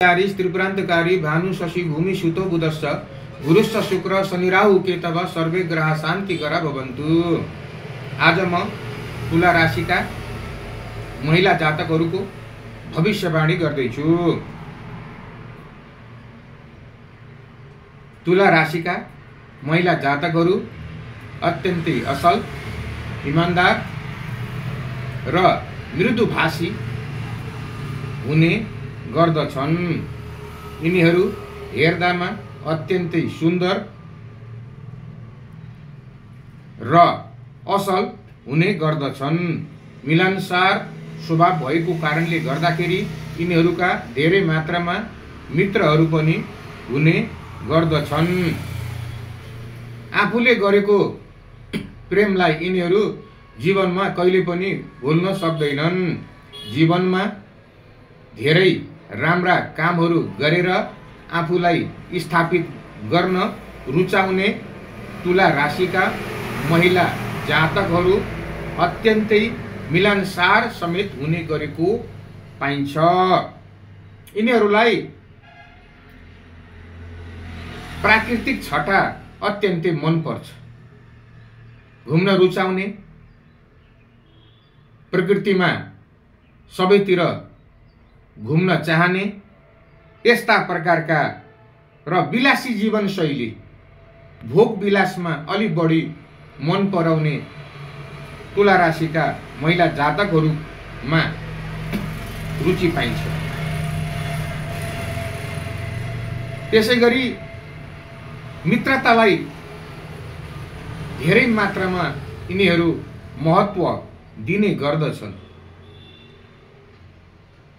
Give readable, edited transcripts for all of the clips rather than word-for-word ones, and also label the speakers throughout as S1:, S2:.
S1: त्रिपुरान्तकारी भानु शशि भूमि सुतो बुधश्च गुरुश्च शुक्र शनि राहु केतव सर्वे ग्रह शान्तिकरा भवन्तु। आज म तुला राशिका महिला जातकहरूको भविष्यवाणी गर्दैछु। तुला राशिका महिला जातकहरू अत्यन्तै असल, इमानदार र मृदुभाषी हुने गर्दछन्। यिनीहरू हेर्दामा अत्यन्तै सुन्दर र असल हुने गर्दछन्। मिलनसार स्वभाव भएको कारणले गर्दाखेरि यिनीहरूका धेरै मात्रामा मित्रहरू पनि हुने गर्दछन्। आफूले गरेको प्रेमलाई यिनीहरू जीवनमा कहिले पनि भुल्न सक्दैनन्। जीवनमा धेरै राम्रा कामहरू गरेर आफूलाई स्थापित गर्न रुचाउने तुला राशिका महिला जातकहरू अत्यन्तै मिलनसार समेत हुने गरेको पाइन्छ। यिनीहरूलाई प्राकृतिक छटा अत्यन्तै मन पर्छ। घुम्न रुचाउने, प्रकृतिमा सबैतिर घुम्न चाहने, यस्ता प्रकारका र विलासी जीवनशैली, भोग विलासमा अलि बढी मन पराउने तुला राशिका महिला जातकहरूमा रुचि पाइन्छ। त्यसैगरी मित्रतालाई धेरै मात्रामा यिनीहरू महत्त्व दिने गर्दछन्।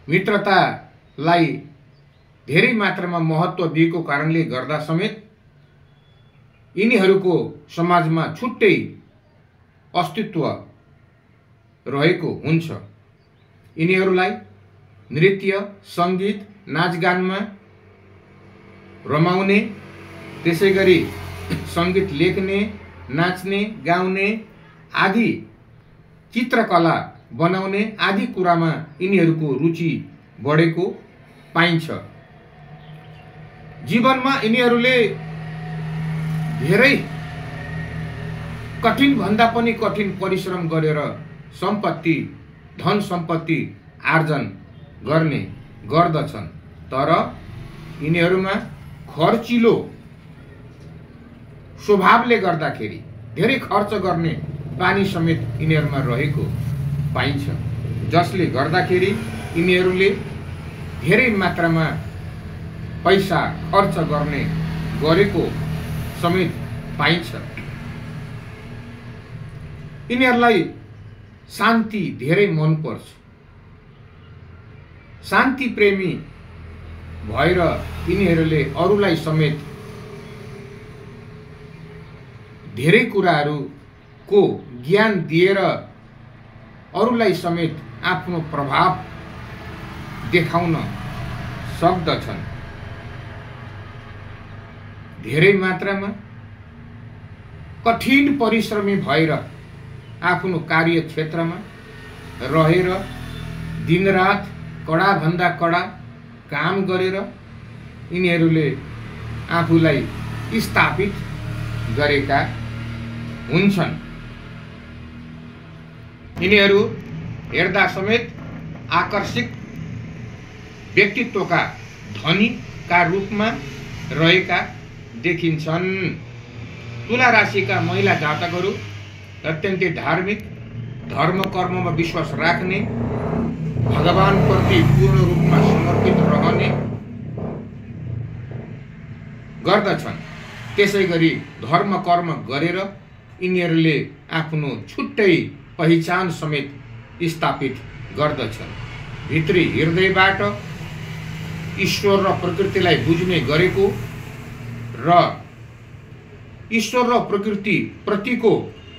S1: मित्रतालाई धेरै मात्रामा महत्त्व दिएको कारणले गर्दा समेत यिनीहरूको समाजमा छुट्टै अस्तित्व रहेको हुन्छ। यिनीहरूलाई नृत्य, सङ्गीत, नाचगानमा रमाउने, त्यसैगरी सङ्गीत लेख्ने, नाच्ने, गाउने आदि, चित्रकला बनाउने आदि कुरामा यिनीहरूको रुचि बढेको पाइन्छ। जीवनमा यिनीहरूले धेरै कठिन भन्दा पनि कठिन परिश्रम गरेर सम्पत्ति, धन सम्पत्ति आर्जन गर्ने गर्दछन्। तर यिनीहरूमा खर्चिलो स्वभावले गर्दाखेरि धेरै खर्च गर्ने बानी समेत यिनीहरूमा रहेको पाइन्छ, जसले गर्दाखेरि यिनीहरूले धेरै मात्रामा पैसा खर्च गर्ने गरेको समेत पाइन्छ। यिनीहरूलाई शान्ति धेरै मन पर्छ। शान्ति प्रेमी भएर यिनीहरूले अरूलाई समेत धेरै कुराहरूको ज्ञान दिएर अरूलाई समेत आफ्नो प्रभाव देखाउन सक्दछन्। धेरै मात्रामा कठिन परिश्रमी भएर आफ्नो कार्यक्षेत्रमा रहेर दिनरात कडाभन्दा कडा काम गरेर यिनीहरूले आफूलाई स्थापित गरेका हुन्छन्। यिनीहरू हेर्दा समेत आकर्षक व्यक्तित्वका धनीका रूपमा रहेका देखिन्छन्। तुला राशिका महिला जातकहरू अत्यन्तै धार्मिक, धर्म कर्ममा विश्वास राख्ने, भगवानप्रति पूर्ण रूपमा समर्पित रहने गर्दछन्। त्यसैगरी धर्म कर्म गरेर यिनीहरूले आफ्नो छुट्टै पहिचान समेत स्थापित गर्दछन्। भित्री हृदयबाट ईश्वर र प्रकृतिलाई बुझ्ने गरेको र ईश्वर र प्रकृति प्रतिको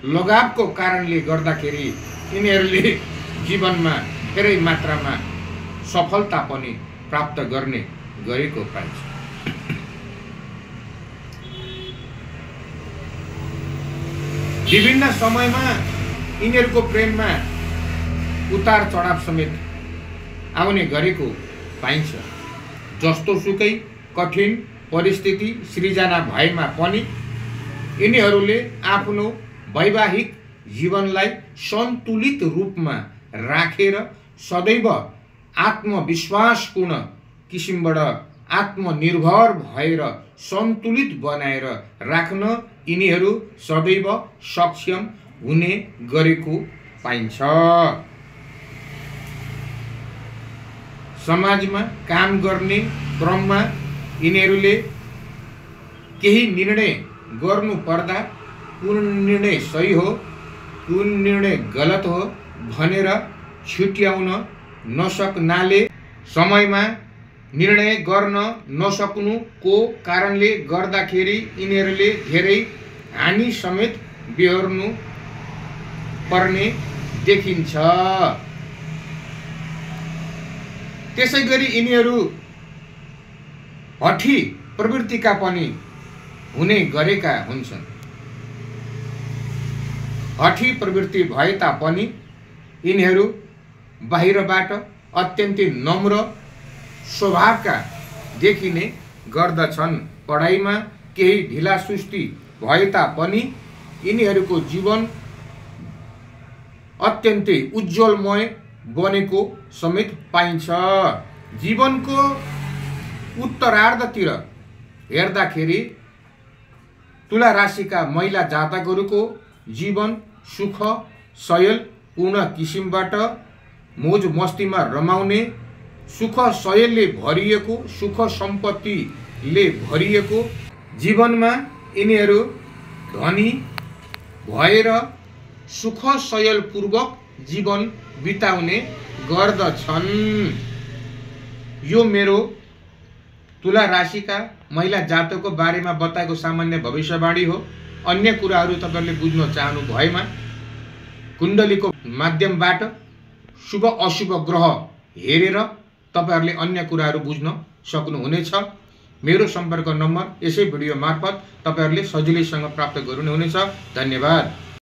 S1: लगावको कारणले गर्दाखेरि यिनीहरूले जीवनमा धेरै मात्रामा सफलता पनि प्राप्त गर्ने गरेको पाइन्छ। विभिन्न समयमा यिनीहरूको प्रेममा उतार चढाव समेत आउने गरेको पाइन्छ। जस्तोसुकै कठिन परिस्थिति सृजना भएमा पनि यिनीहरूले आफ्नो वैवाहिक जीवनलाई सन्तुलित रूपमा राखेर सदैव आत्मविश्वासपूर्ण किसिमबाट आत्मनिर्भर भएर सन्तुलित बनाएर राख्न यिनीहरू सदैव सक्षम हुने गरेको पाइन्छ। समाजमा काम गर्ने क्रममा यिनीहरूले केही निर्णय गर्नु पर्दा कुन निर्णय सही हो कुन निर्णय गलत हो भनेर छुट्याउन नसक्नाले समयमा निर्णय गर्न नसक्नुको कारणले गर्दाखेरि यिनीहरूले धेरै हानि समेत बेहोर्नु पर्ने देखिन्छ। त्यसैगरी यिनीहरू हठी प्रवृत्तिका पनि हुने गरेका हुन्छन्। हठी प्रवृत्ति भए तापनि यिनीहरू बाहिरबाट अत्यन्तै नम्र स्वभावका देखिने गर्दछन्। पढाइमा केही ढिलासुस्ती भए तापनि यिनीहरूको जीवन अत्यन्तै उज्जवलमय बनेको समेत पाइन्छ। जीवनको उत्तरार्धतिर हेर्दाखेरि तुला राशिका महिला जातकहरूको जीवन सुख शयल पूर्ण किसिमबाट मोज मस्तीमा रमाउने सुख शयलले भरिएको सुख सम्पत्तिले भरिएको जीवनमा यिनीहरू धनी भएर सुख शयलपूर्वक जीवन बिताउने गर्दछन्। यो मेरो तुला राशिका महिला जातकको बारेमा बताएको सामान्य भविष्यवाणी हो। अन्य कुराहरू तपाईहरुले बुझ्न चाहनु भएमा कुण्डलीको माध्यमबाट शुभ अशुभ ग्रह हेरेर तपाईहरुले अन्य कुराहरू बुझ्न सक्नुहुनेछ। मेरो सम्पर्क नम्बर यसै भिडियो मार्फत तपाईहरुले सजिलैसँग प्राप्त गर्नुहुनेछ। धन्यवाद।